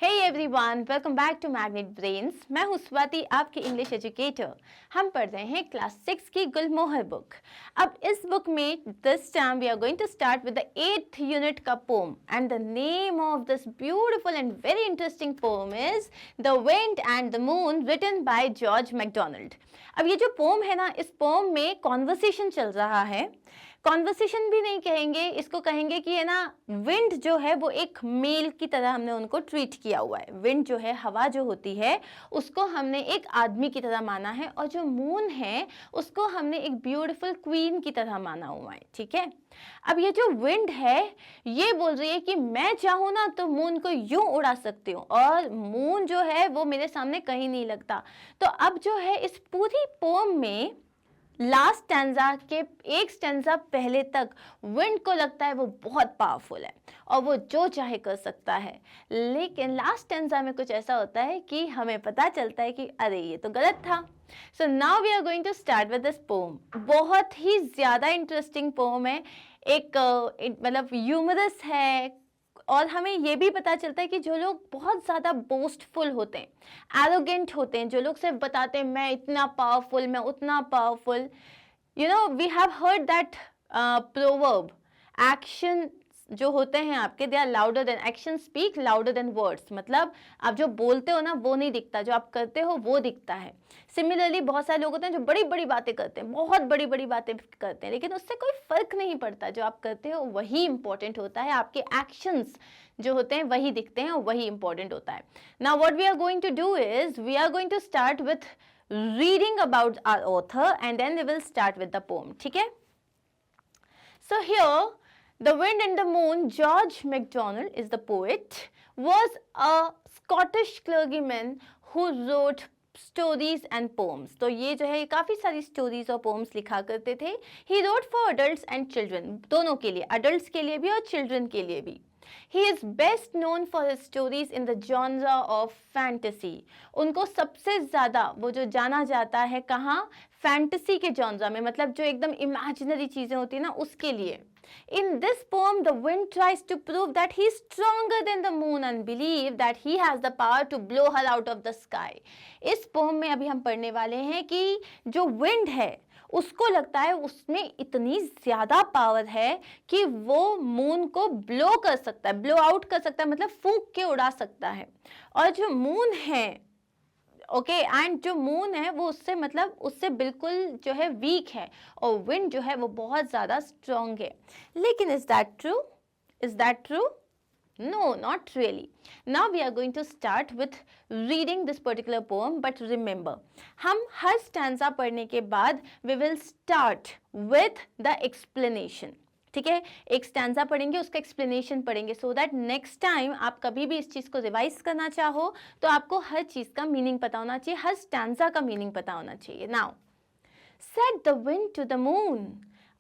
Hey everyone, welcome back to Magnet Brains. मैं हूं स्वाति, आपकी इंग्लिश एजुकेटर। हम पढ़ रहे हैं क्लास 6 की गुलमोहर बुक। अब इस बुक में this time we are going to start with the 8th unit का poem, and the name of this beautiful and very interesting poem is the wind and the moon, written by George MacDonald. अब ये जो pome है ना, इस pome में conversation चल रहा है। कॉन्वर्सेशन भी नहीं कहेंगे, इसको कहेंगे कि है ना, विंड जो है वो एक मेल की तरह हमने उनको ट्रीट किया हुआ है। विंड जो है, हवा जो होती है, उसको हमने एक आदमी की तरह माना है, और जो मून है उसको हमने एक ब्यूटीफुल क्वीन की तरह माना हुआ है। ठीक है। अब ये जो विंड है, ये बोल रही है कि मैं चाहूँ ना तो मून को यूं उड़ा सकती हूँ, और मून जो है वो मेरे सामने कहीं नहीं लगता। तो अब जो है, इस पूरी पोम में लास्ट स्टैंजा के एक स्टैंजा पहले तक विंड को लगता है वो बहुत पावरफुल है और वो जो चाहे कर सकता है, लेकिन लास्ट स्टैंजा में कुछ ऐसा होता है कि हमें पता चलता है कि अरे ये तो गलत था। So now we are going to start with this poem. बहुत ही ज़्यादा इंटरेस्टिंग पोम है, एक मतलब ह्यूमरस है, और हमें ये भी पता चलता है कि जो लोग बहुत ज़्यादा बोस्टफुल होते हैं, एरोगेंट होते हैं, जो लोग सिर्फ बताते हैं मैं इतना पावरफुल, मैं उतना powerful, you know, we have heard that proverb, action जो होते हैं आपके, they are louder than action, speak louder than words. मतलब आप जो बोलते हो ना वो नहीं दिखता, जो आप करते हो वो दिखता है। सिमिलरली बहुत सारे लोग होते हैं जो बड़ी बड़ी बातें करते हैं, बहुत बड़ी बड़ी बातें करते हैं, लेकिन उससे कोई फर्क नहीं पड़ता। जो आप करते हो वही इंपॉर्टेंट होता है, आपके एक्शंस जो होते हैं वही दिखते हैं और वही इंपॉर्टेंट होता है। Now what we are going to do is we are going to start with reading about our author and then we will start with the poem. ठीक है। So here, The Wind and the Moon, George MacDonald is the poet, was a Scottish clergyman who wrote stories and poems. तो ये जो है काफ़ी सारी stories और poems लिखा करते थे। He wrote for adults and children, दोनों के लिए, adults के लिए भी और children के लिए भी। He is best known for his stories in the genre of fantasy. उनको सबसे ज़्यादा वो जो जाना जाता है कहाँ, फैंटेसी के जॉनरा में, मतलब जो एकदम इमेजिनरी चीज़ें होती है ना, उसके लिए। In this poem, the wind tries to prove that he is stronger than the moon and believe that he has the power to blow her out of the sky. इस पोम में अभी हम पढ़ने वाले हैं कि जो विंड है उसको लगता है उसमें इतनी ज़्यादा पावर है कि वो मून को ब्लो कर सकता है, ब्लो आउट कर सकता है, मतलब फूंक के उड़ा सकता है। और जो मून है, ओके, एंड जो मून है वो उससे मतलब उससे बिल्कुल जो है वीक है, और विंड जो है वो बहुत ज़्यादा स्ट्रॉन्ग है। लेकिन is that true? Is that true? No, not really. Now we are going to start with reading this particular poem, but remember, हम हर stanza पढ़ने के बाद we will start with the explanation. ठीक है, एक स्टैंजा पढ़ेंगे, उसका एक्सप्लेनेशन पढ़ेंगे, सो दैट नेक्स्ट टाइम आप कभी भी इस चीज़ को रिवाइज करना चाहो तो आपको हर चीज़ का मीनिंग पता होना चाहिए, हर स्टैंजा का मीनिंग पता होना चाहिए। Now, said the wind to the moon,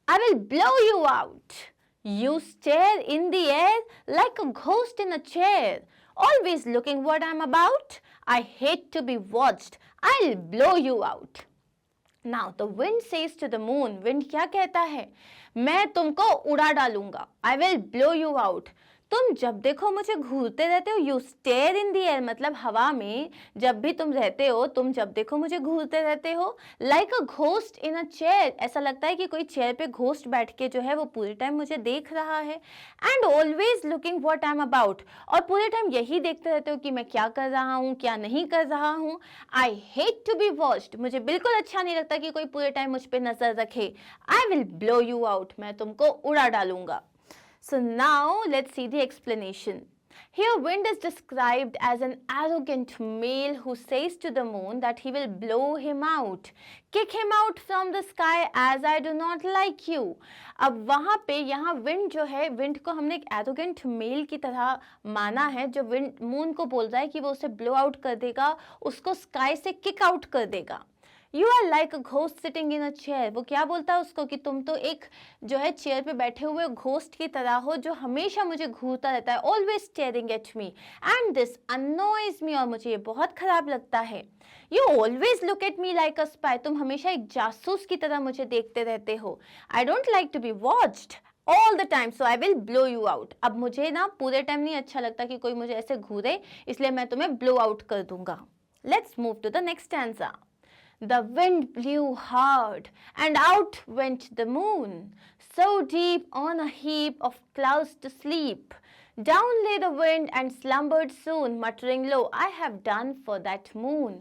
I will blow you out. You stare in the air like a ghost in a chair, always looking what I'm about. I hate to be watched. I'll blow you out. Now the wind says to the moon, wind क्या कहता है? मैं तुमको उड़ा डालूंगा, I will blow you out. तुम जब देखो मुझे घूरते रहते हो, you stare in the air, मतलब हवा में जब भी तुम रहते हो, तुम जब देखो मुझे घूरते रहते हो। Like a ghost in a chair, ऐसा लगता है कि कोई चेयर पे घोस्ट बैठ के जो है वो पूरे टाइम मुझे देख रहा है। And always looking what I am about, और पूरे टाइम यही देखते रहते हो कि मैं क्या कर रहा हूँ, क्या नहीं कर रहा हूँ। I hate to be watched, मुझे बिल्कुल अच्छा नहीं लगता कि कोई पूरे टाइम मुझ पर नजर रखे। आई विल ब्लो यू आउट, मैं तुमको उड़ा डालूंगा। So now let's see the explanation. Here wind is described as an arrogant male who says to the moon that he will blow him out, kick him out from the sky as I do not like you. अब वहाँ पे यहाँ wind जो है, wind को हमने एक arrogant male की तरह माना है, जो wind moon को बोल रहा है कि वो उसे blow out कर देगा, उसको sky से kick out कर देगा। You are like a ghost sitting in a chair. वो क्या बोलता है उसको कि तुम तो एक जो है चेयर पे बैठे हुए घोस्ट की तरह हो, जो हमेशा मुझे घूरता रहता है, always staring at me, and this annoys me, और मुझे ये बहुत खराब लगता है। You always look at me like a spy. तुम हमेशा एक जासूस की तरह मुझे देखते रहते हो। I don't like to be watched. All the time, so I will blow you out. अब मुझे ना पूरे टाइम नहीं अच्छा लगता कि कोई मुझे ऐसे घूरे, इसलिए मैं तुम्हें ब्लो आउट कर दूंगा। Let's move to the next answer. The wind blew hard, and out went the moon, so deep on a heap of clouds to sleep. Down lay the wind and slumbered soon, muttering low, I have done for that moon.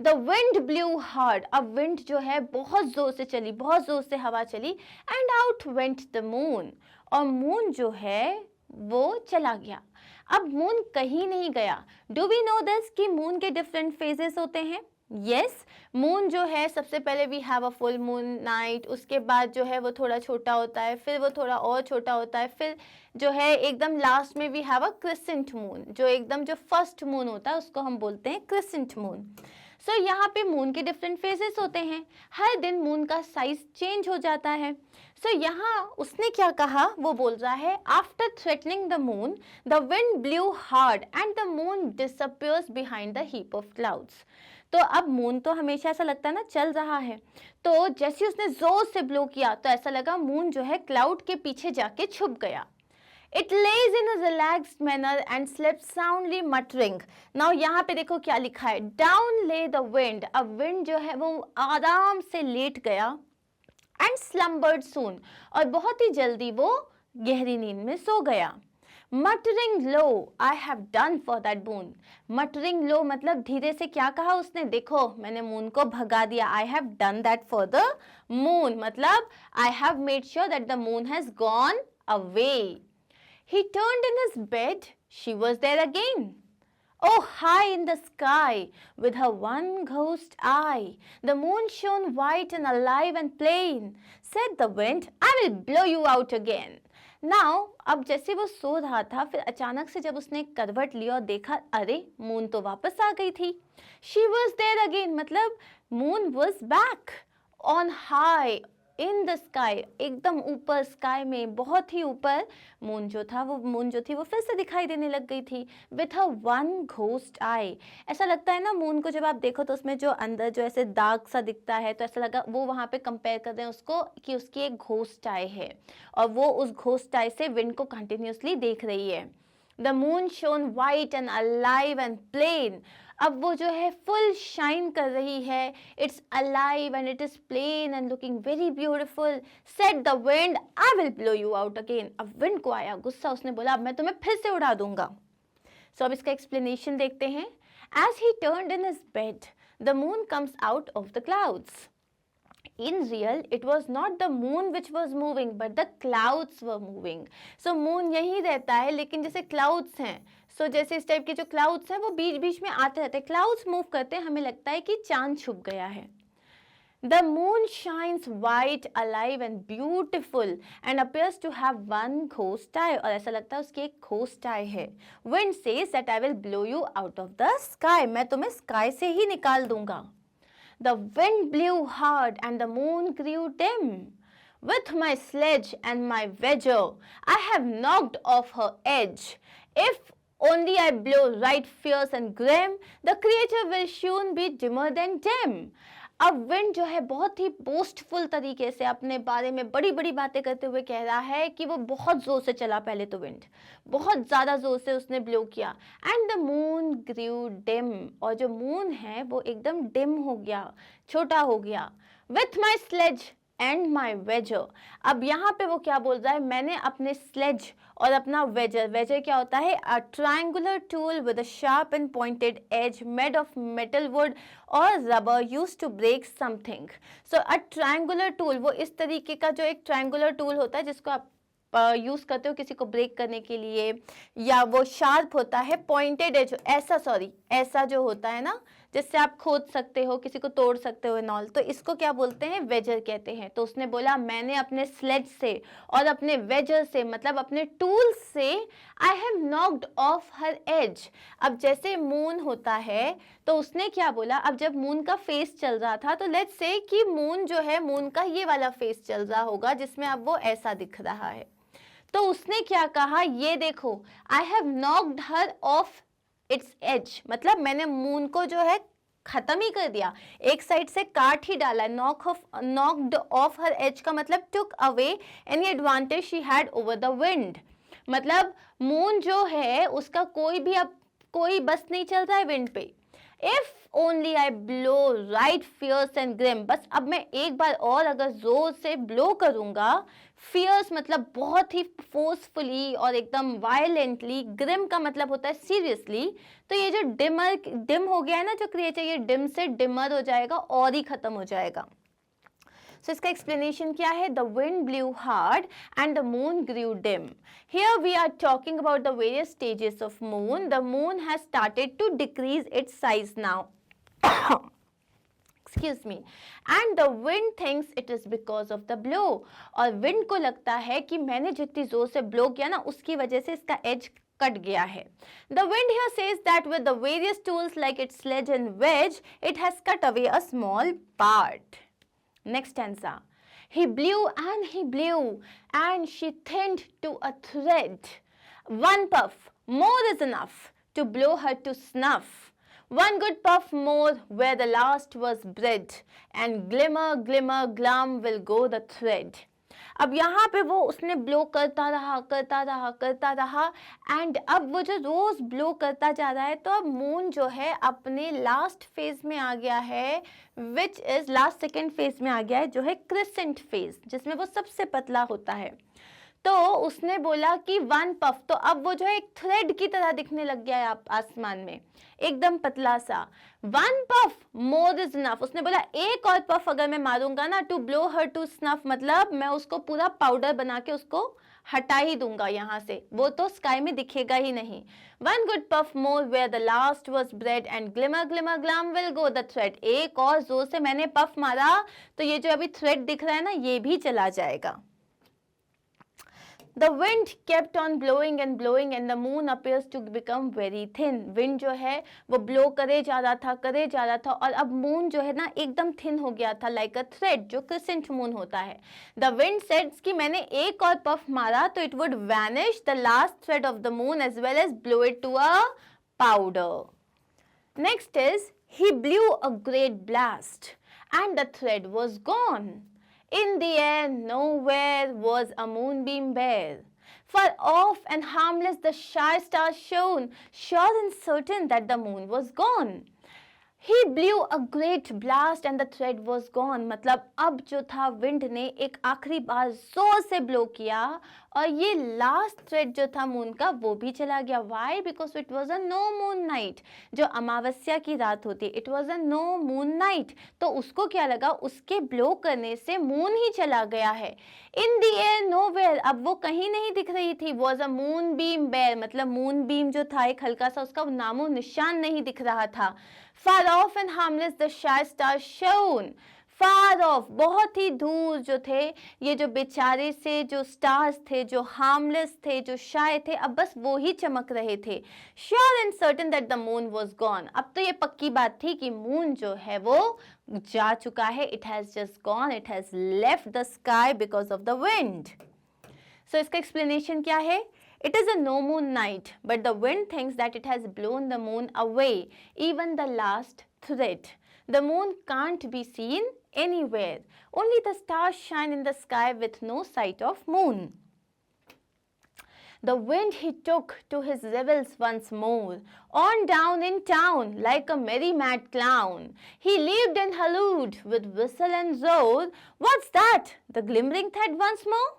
The wind blew hard. अब wind जो है बहुत जोर से चली, बहुत जोर से हवा चली, and out went the moon. और moon जो है वो चला गया। अब moon कहीं नहीं गया। Do we know this कि moon के different phases होते हैं? यस, मून जो है सबसे पहले we have a full moon night, उसके बाद जो है वो थोड़ा छोटा होता है, फिर वो थोड़ा और छोटा होता है, फिर जो है एकदम लास्ट में we have a crescent moon, जो एकदम जो फर्स्ट मून होता है उसको हम बोलते हैं क्रिसेंट मून। सो यहाँ पे मून के डिफरेंट फेजेस होते हैं, हर दिन मून का साइज चेंज हो जाता है। सो यहाँ उसने क्या कहा, वो बोल रहा है after threatening the moon the wind blue hard and the moon disappears behind the heap of clouds. तो अब मून तो हमेशा ऐसा लगता है ना चल रहा है, तो जैसे उसने जोर से ब्लो किया तो ऐसा लगा मून जो है क्लाउड के पीछे जाके छुप गया। It lays in a relaxed manner and slept soundly muttering. Now यहाँ पे देखो क्या लिखा है, down lay the wind. अब wind जो है वो आराम से लेट गया, and slumbered soon. और बहुत ही जल्दी वो गहरी नींद में सो गया। Muttering low, I have done for that moon. Muttering low मतलब धीरे से क्या कहा उसने, देखो मैंने मून को भगा दिया। I have done that for the moon मतलब I have made sure that the moon has gone away. He turned in his bed. She was there again. Oh, high in the sky, with her one ghost eye, the moon shone white and alive and plain. Said the wind, I will blow you out again. Now, अब जैसे वो सो रहा था, फिर अचानक से जब उसने करवट लिया और देखा, अरे मून तो वापस आ गई थी। She was there again मतलब moon was back on high in the sky, एकदम ऊपर स्काई में बहुत ही ऊपर मून जो थी वो फिर से दिखाई देने लग गई थी। With her one ghost eye, ऐसा लगता है ना मून को जब आप देखो तो उसमें जो अंदर जो ऐसे दाग सा दिखता है, तो ऐसा लगा वो वहाँ पे कंपेयर कर रहे हैं उसको कि उसकी एक घोस्ट आई है और वो उस घोस्ट आई से विंड को कंटिन्यूसली देख रही है। The moon shone white and alive and plain. अब वो जो है फुल शाइन कर रही है, it's alive and it is plain and looking very beautiful. Said the wind, I will blow you out again. अब विंड को आया गुस्सा, उसने बोला अब मैं तुम्हें फिर से उड़ा दूंगा। सो अब इसका एक्सप्लेनेशन देखते हैं। As he turned in his bed the moon comes out of the clouds. In real, it was not the moon which was moving, but the clouds were moving. So moon यहीं रहता है, लेकिन जैसे clouds हैं, so जैसे इस type के जो clouds हैं वो बीच बीच में आते रहते हैं, clouds move करते हैं, हमें लगता है कि चांद छुप गया है। The moon shines white, alive and beautiful and appears to have one ghost eye. और ऐसा लगता है उसकी एक ghost eye है। Wind says that I will blow you out of the sky. मैं तुम्हें sky से ही निकाल दूंगा। The wind blew hard and the moon grew dim. With my sledge and my wedger, I have knocked off her edge. If only I blow right fierce and grim, the creature will soon be dimmer than dim. अब wind जो है बहुत ही boastful तरीके से अपने बारे में बड़ी बड़ी बातें करते हुए कह रहा है कि वो बहुत जोर से चला। पहले तो विंड बहुत ज़्यादा जोर से उसने ब्लो किया and the moon grew dim, और जो मून है वो एकदम डिम हो गया, छोटा हो गया। With my sledge and my wedger, अब यहाँ पे वो क्या बोल रहा है, मैंने अपने स्लेज और अपना वेजर, वेजर क्या होता है, a triangular tool with a sharp and pointed edge made of metal wood और rubber use to break something. So a triangular tool, वो इस तरीके का जो एक ट्रायंगुलर टूल होता है जिसको आप यूज़ करते हो किसी को ब्रेक करने के लिए, या वो शार्प होता है, पॉइंटेड एज ऐसा जो होता है ना जिससे आप खोद सकते हो, किसी को तोड़ सकते हो नॉल, तो इसको क्या बोलते हैं, वेजर कहते हैं। तो उसने बोला मैंने अपने स्लेज से और अपने वेजर से मतलब अपने टूल से I have knocked off her edge. अब जैसे मून होता है तो उसने क्या बोला, अब जब मून का फेस चल रहा था तो लेट्स से कि मून जो है, मून का ये वाला फेस चल रहा होगा जिसमें अब वो ऐसा दिख रहा है, तो उसने क्या कहा, ये देखो I have knocked her off its edge, मतलब मैंने मून को जो है खत्म ही कर दिया, एक साइड से काट ही डाला। नॉक्ड ऑफ हर एज का मतलब took away any advantage she had over the wind. मतलब मून जो है उसका कोई बस नहीं चल रहा है विंड पे। If only I blow right fierce and grim, बस अब मैं एक बार और अगर जोर से ब्लो करूंगा, फियर्स मतलब बहुत ही फोर्सफुली और एकदम वायलेंटली, ग्रिम का मतलब होता है सीरियसली। तो ये जो डिम हो गया है ना जो क्रिएचर, ये डिम से डिमर हो जाएगा और ही खत्म हो जाएगा। So, इसका explanation क्या है? The wind blew hard and the moon grew dim. Here we are talking about the various stages of moon. The moon has started to decrease its size now. Excuse me. And the wind thinks it is because of the blow. और wind को लगता है कि मैंने जितनी जोर से blow किया ना उसकी वजह से इसका edge कट गया है। The wind here says that with the various tools like its sledge and wedge, it has cut away a small part. Next stanza. He blew and she thinned to a thread. One puff more is enough to blow her to snuff. One good puff more where the last was bred, and glimmer, glimmer, glum will go the thread. अब यहाँ पे वो उसने blow करता रहा and अब वो जो रोज ब्लो करता जा रहा है, तो अब मून जो है अपने लास्ट फेज में आ गया है, which is last second phase में आ गया है, जो है क्रिसेंट फेज, जिसमें वो सबसे पतला होता है। तो उसने बोला कि वन पफ, तो अब वो जो है एक थ्रेड की तरह दिखने लग गया है आसमान में, एकदम पतला सा। One puff more is enough, उसने बोला एक और पफ अगर मैं मारूंगा ना, to blow her to snuff, मतलब मैं उसको पूरा पाउडर बना के उसको हटा ही दूंगा यहाँ से, वो तो स्काई में दिखेगा ही नहीं। One good puff more where the last was bred and glimmer glimmer glum will go the thread, एक और जोर से मैंने पफ मारा तो ये जो अभी थ्रेड दिख रहा है ना ये भी चला जाएगा। The wind kept on blowing and the moon appears to become very thin. Wind जो है वो blow करे जा रहा था और अब moon जो है ना एकदम thin हो गया था, like a thread, जो crescent moon होता है। The wind says कि मैंने एक और puff मारा तो it would vanish the last thread of the moon as well as blow it to a powder. Next is, he blew a great blast and the thread was gone. In the air nowhere was a moonbeam bare. Far off and harmless the shy stars shone, sure and certain that the moon was gone. He blew a great blast and the thread was gone. मतलब अब जो था wind ने एक आखिरी बार जोर से blow किया और ये लास्ट थ्रेड जो था मून का वो भी चला गया। Why? Because it was a no moon night. जो अमावस्या की रात होती है, it was a no moon night. तो उसको क्या लगा, उसके ब्लो करने से मून ही चला गया है। In the air nowhere, अब वो कहीं नहीं दिख रही थी। Was a moonbeam bare, मतलब मून बीम जो था एक हल्का सा, उसका नामो निशान नहीं दिख रहा था। Far off and harmless the shy stars shone. Far off, बहुत ही दूर जो थे ये जो बेचारे से जो स्टार्स थे, जो हार्मलेस थे, जो शाय थे, अब बस वो ही चमक रहे थे। Sure and certain that the moon was gone. अब तो ये पक्की बात थी कि मून जो है वो जा चुका है। It has just gone. It has left the sky because of the wind. So इसका explanation क्या है? It is a no moon night, but the wind thinks that it has blown the moon away, even the last thread. The moon can't be seen anywhere. Only the stars shine in the sky with no sight of moon. The wind he took to his revels once more, on down in town like a merry mad clown. He leaped and hallooed with whistle and roar. What's that? The glimmering thread once more?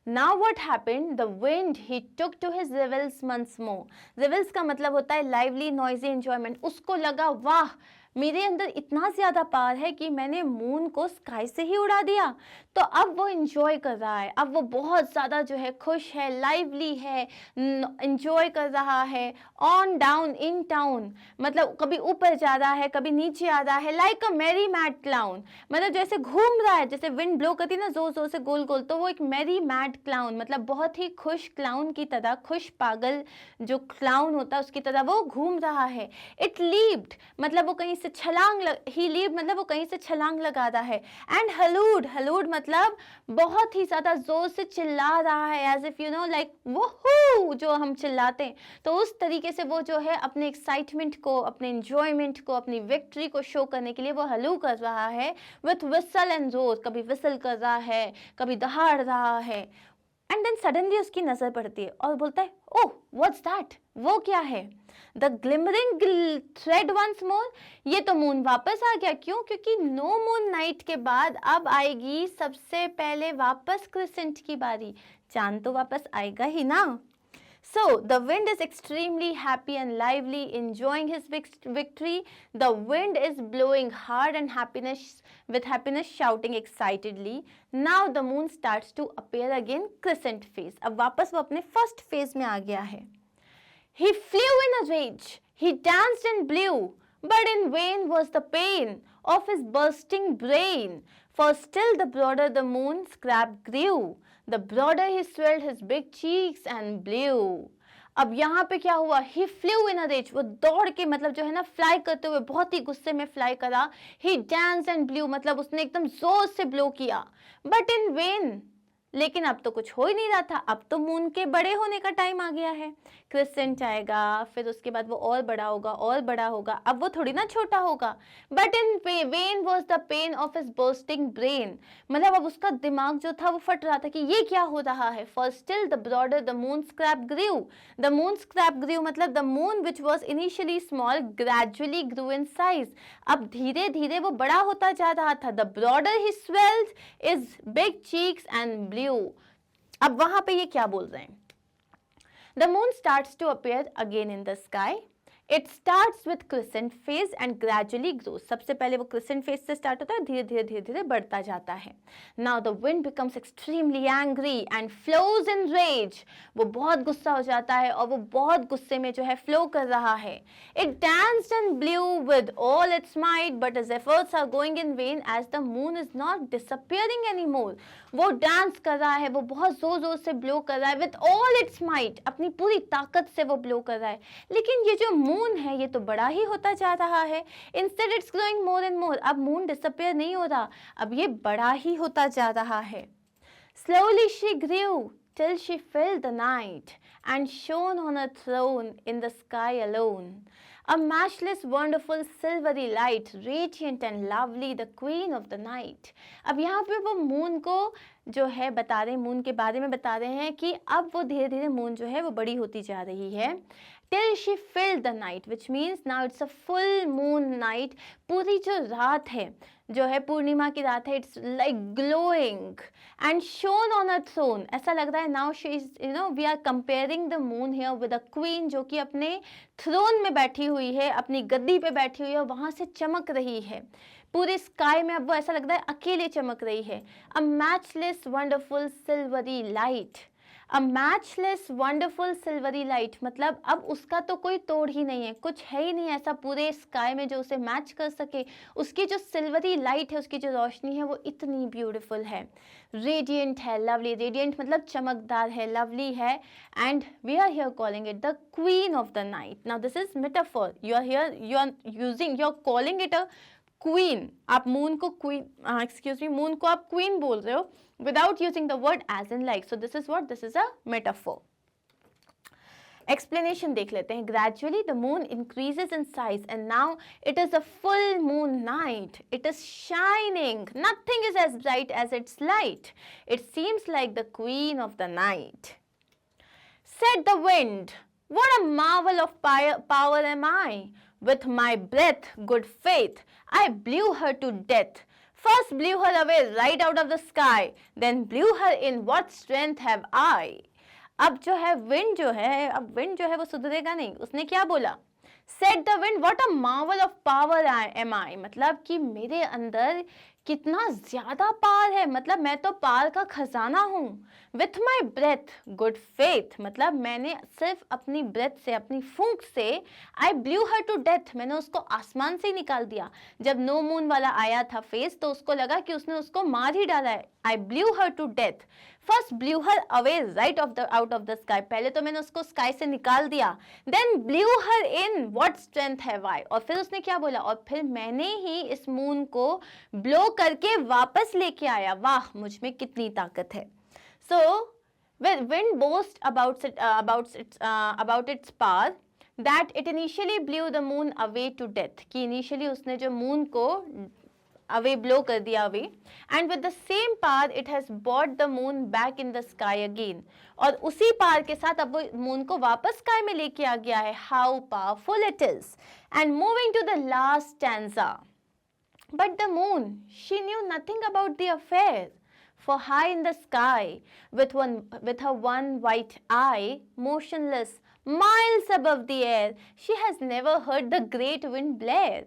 Now what happened? The wind he took to his revels once more. Revels का मतलब होता है lively, noisy enjoyment. उसको लगा वाह मेरे अंदर इतना ज़्यादा पावर है कि मैंने मून को स्काई से ही उड़ा दिया। तो अब वो इंजॉय कर रहा है, अब वो बहुत ज़्यादा जो है खुश है, लाइवली है, इंजॉय कर रहा है। ऑन डाउन इन टाउन मतलब कभी ऊपर जा रहा है, कभी नीचे आ रहा है। Like a merry mad clown मतलब जैसे घूम रहा है, जैसे विंड ब्लो करती है ना जोर जोर से गोल गोल, तो वो एक मैरी मैड क्लाउन मतलब बहुत ही खुश क्लाउन की तरह, खुश पागल जो क्लाउन होता है उसकी तरह वो घूम रहा है। इट लीप्ड मतलब वो कहीं से ही लीव मतलब वो कहीं से छलांग लगा रहा है। एंड हलूड, हलूड मतलब बहुत ही ज़्यादा जोर से चिल्ला रहा है, as if you know like वो जो हम चिल्लाते हैं, तो उस तरीके से वो जो है अपने एक्साइटमेंट को, अपने इंजॉयमेंट को, अपनी विक्ट्री को शो करने के लिए वो हलू कर रहा है विथ विसल एंड रोज। कभी विसल कर रहा है, कभी दहाड़ रहा है। एंड देन सडनली उसकी नजर पड़ती है और बोलता है, ओह व्हाट्स दैट, वो क्या है? The glimmering thread once more, ये तो मून वापस आ गया। क्यों? क्योंकि नो मून नाइट के बाद अब आएगी सबसे पहले वापस क्रिसेंट की बारी। चांद तो वापस आएगा ही ना। So the wind is extremely happy and lively, enjoying his victory. The wind is blowing hard and with happiness, shouting excitedly. Now the moon starts to appear again, crescent phase. अब वापस वो अपने first phase में आ गया है। He flew in a rage. He danced and blew, but in vain was the pain of his bursting brain. For still the broader the moon's scrap grew, the broader he swelled his big cheeks and blew. अब यहाँ पे क्या हुआ? He flew in a rage, वो दौड़ के मतलब जो है ना फ्लाई करते हुए बहुत ही गुस्से में फ्लाई करा। He danced and blew मतलब उसने एकदम जोर से ब्लो किया। But in vain, लेकिन अब तो कुछ हो ही नहीं रहा था। अब तो मून के बड़े होने का टाइम आ गया है। क्रिसेंट आएगा, फिर उसके बाद वो और बड़ा होगा, और बड़ा होगा। अब वो थोड़ी ना छोटा होगा। But in when was the pain of his bursting brain, मतलब अब उसका दिमाग जो था वो फट रहा था कि ये क्या हो रहा है। For still the broader the moon scrap grew, the moon scrap grew मतलब the moon which was initially small gradually grew in size. अब धीरे धीरे वो बड़ा होता जा रहा था। The broader he swelled his big cheeks and blew. अब वहां पे ये क्या बोल रहे हैं? The moon starts to appear again in the sky. It starts with crescent phase and gradually grows. सबसे पहले वो crescent phase से start होता है, धीरे धीरे धीरे धीरे बढ़ता जाता है। Now the wind becomes extremely angry and flows in rage. वो बहुत गुस्सा हो जाता है और वो बहुत गुस्से में जो है flow कर रहा है। It danced and blew with all its might, but its efforts are going in vain as the moon is not disappearing anymore. वो डांस कर रहा है, वो बहुत जोर जोर से ब्लो कर रहा है, विथ ऑल इट्स माइट, अपनी पूरी ताकत से वो ब्लो कर रहा है। लेकिन ये जो मून है ये तो बड़ा ही होता जा रहा है। Instead it's growing more and more. अब मून डिसअपियर नहीं हो रहा, अब ये बड़ा ही होता जा रहा है। Slowly she Guru till she filled the night and shone on her throne in the sky alone. A matchless, wonderful, silvery light, radiant and lovely, the queen of the night. अब यहाँ पे वो मून को जो है बता रहे हैं, मून के बारे में बता रहे हैं कि अब वो धीरे धीरे मून जो है वो बड़ी होती जा रही है। Till she filled the night, which means now it's a full moon night. पूरी जो रात है, जो है पूर्णिमा की रात है, it's like glowing and shone on her throne. ऐसा लग रहा है now she is, you know, we are comparing the moon here with a queen जो कि अपने throne में बैठी हुई है, अपनी गद्दी पे बैठी हुई है, वहाँ से चमक रही है। पूरे स्काई में अब वो ऐसा लगता है अकेले चमक रही है। A matchless, wonderful, silvery light. A matchless wonderful silvery light मतलब अब उसका तो कोई तोड़ ही नहीं है, कुछ है ही नहीं ऐसा पूरे स्काई में जो उसे मैच कर सके। उसकी जो सिल्वरी लाइट है, उसकी जो रोशनी है वो इतनी ब्यूटीफुल है, रेडियंट है, लवली। रेडियंट मतलब चमकदार है, लवली है। And we are here calling it the queen of the night. Now this is metaphor, you are here, you are using, you are calling it a queen. आप moon को queen, excuse me, moon को आप queen बोल रहे हो without using the word as in like. So this is what? This is a metaphor. Explanation देख लेते हैं. Gradually the moon increases in size and now it is a full moon night. It is shining. Nothing is as bright as its light. It seems like the queen of the night. Said the wind, what a marvel of power am I. With my breath, good faith, I blew her to death. First blew her away right out of the sky, then blew her in. What strength have I? अब जो है wind जो है, अब wind जो है वो सुधरेगा नहीं। उसने क्या बोला? Said the wind, what a marvel of power am I. मतलब कि मेरे अंदर कितना ज्यादा पार है, मतलब मैं तो पार का खजाना हूँ। With my breath, good faith, मतलब मैंने सिर्फ अपनी ब्रेथ से, अपनी फूंक से, I blew her to death, मैंने उसको आसमान से ही निकाल दिया। जब नो मून वाला आया था फेस तो उसको लगा कि उसने उसको मार ही डाला है। I blew her to death. First blew her away right out of the sky, पहले तो मैंने उसको स्काई से निकाल दिया, then blew her in, what strength have I, और फिर उसने क्या बोला, और फिर मैंने ही इस मून को ब्लो करके वापस लेके आया, वाह मुझ में कितनी ताकत है। सो wind boasts about its power that it initially blew the moon away to death, कि initially उसने जो मून को away blow कर दिया away, and with the same power it has brought the moon back in the sky again, और उसी power के साथ अब वो मून को वापस स्काई में लेके आ गया है। How powerful it is. And moving to the last stanza, but the moon, she knew nothing about the affair, for high in the sky, with her one white eye, motionless, miles above the air, she has never heard the great wind blare.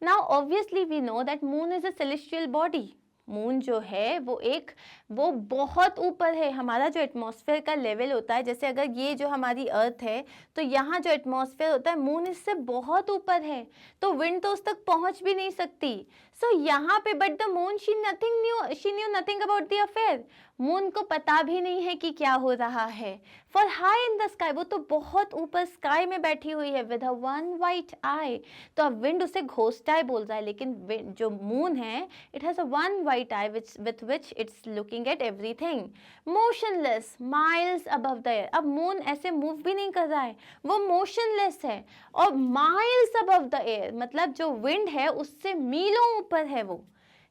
Now obviously we know that moon is a celestial body. Moon जो है वो बहुत ऊपर है। हमारा जो atmosphere का level होता है, जैसे अगर ये जो हमारी अर्थ है तो यहाँ जो एटमॉस्फेयर होता है मून इससे बहुत ऊपर है, तो विंड तो उस तक पहुँच भी नहीं सकती। सो यहाँ पे but the moon she knew nothing about the affair, moon को पता भी नहीं है कि क्या हो रहा है। For high in the sky, वो तो बहुत ऊपर स्काई में बैठी हुई है, विद वन वाइट आई, तो अब विंड उसे घोस्ट आई बोल रहा है, लेकिन जो मून है it has a one white I with which it's looking at everything, motionless, miles above the air. अब मून ऐसे मूव भी नहीं कर रहा है, वो मोशनलेस है, और माइल्स अबव द एयर मतलब जो विंड है उससे मीलों ऊपर है वो।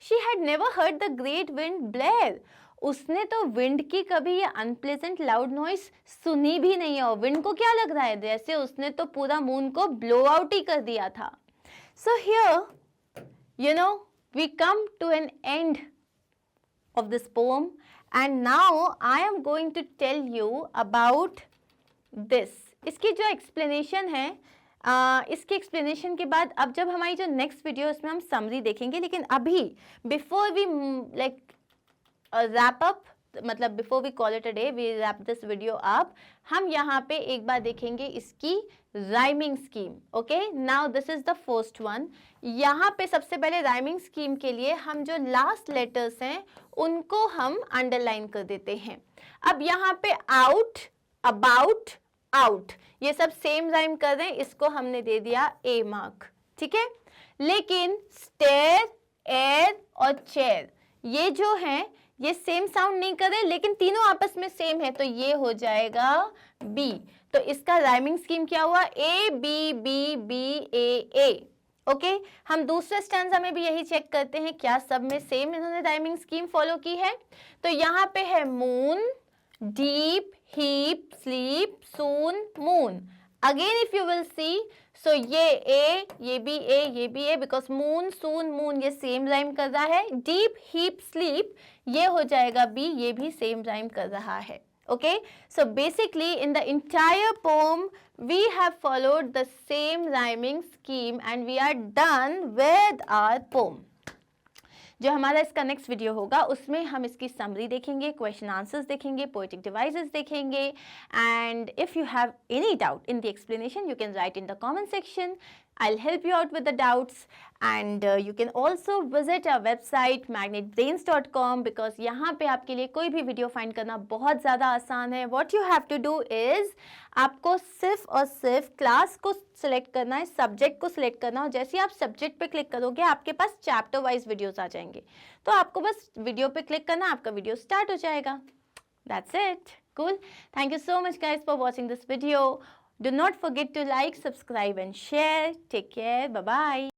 She had never heard the great wind Blair, उसने तो विंड की कभी ये अनप्लेजेंट लाउड नॉइस सुनी भी नहीं है, और विंड को क्या लग रहा है जैसे उसने तो पूरा मून को ब्लो आउट ही कर दिया था। So here you know we come to an end of this poem, and now I am going to tell you about this. इसकी जो एक्सप्लेनेशन है, इसके एक्सप्लेनेशन के बाद अब जब हमारी जो नेक्स्ट वीडियो है उसमें हम समरी देखेंगे, लेकिन अभी before we like wrap up, मतलब before we call it a day, we wrap this video up, हम यहाँ पे एक बार देखेंगे इसकी rhyming scheme. Okay, now this is the first one. यहाँ पे सबसे पहले राइमिंग स्कीम के लिए हम जो लास्ट लेटर्स हैं उनको हम अंडरलाइन कर देते हैं। अब यहाँ पे आउट, अबाउट, आउट, ये सब सेम राइम कर रहे हैं, इसको हमने दे दिया ए मार्क, ठीक है। लेकिन स्टेयर, एयर और चेयर ये जो हैं ये सेम साउंड नहीं कर रहे, लेकिन तीनों आपस में सेम है, तो ये हो जाएगा बी। तो इसका राइमिंग स्कीम क्या हुआ, A B B B A A. Okay, हम दूसरे स्टैंजा में भी यही चेक करते हैं क्या सब में सेम इन्होंने राइमिंग स्कीम फॉलो की है। तो यहाँ पे है moon, deep, heap, sleep, soon, moon. Again if you will see, so ये ए, ये भी ए, ये भी A, because moon, soon, moon ये सेम राइम कर रहा है। डीप, हीप, स्लीप ये हो जाएगा बी, ये भी सेम राइम कर रहा है। Okay, so basically in the entire poem we have followed the same rhyming scheme and we are done with our poem. जो हमारा इसका नेक्स्ट वीडियो होगा उसमें हम इसकी समरी देखेंगे, क्वेश्चन आंसर्स देखेंगे, पोएटिक डिवाइसेस देखेंगे, and if you have any doubt in the explanation you can write in the comment section. I'll help you out with the doubts, and you can also visit our website magnetbrains.com because यहाँ पे आपके लिए कोई भी video find करना बहुत ज़्यादा आसान है. What you have to do is आपको सिर्फ और सिर्फ क्लास को सिलेक्ट करना है, सब्जेक्ट को सिलेक्ट करना है, और जैसे ही आप सब्जेक्ट पे क्लिक करोगे आपके पास चैप्टर वाइज वीडियोस आ जाएंगे. तो आपको बस वीडियो पे क्लिक करना, आपका वीडियो स्टार्ट हो जाएगा. That's it. Cool. Thank you so much guys for watching this video. Do not forget to like, subscribe and share. Take care. Bye-bye.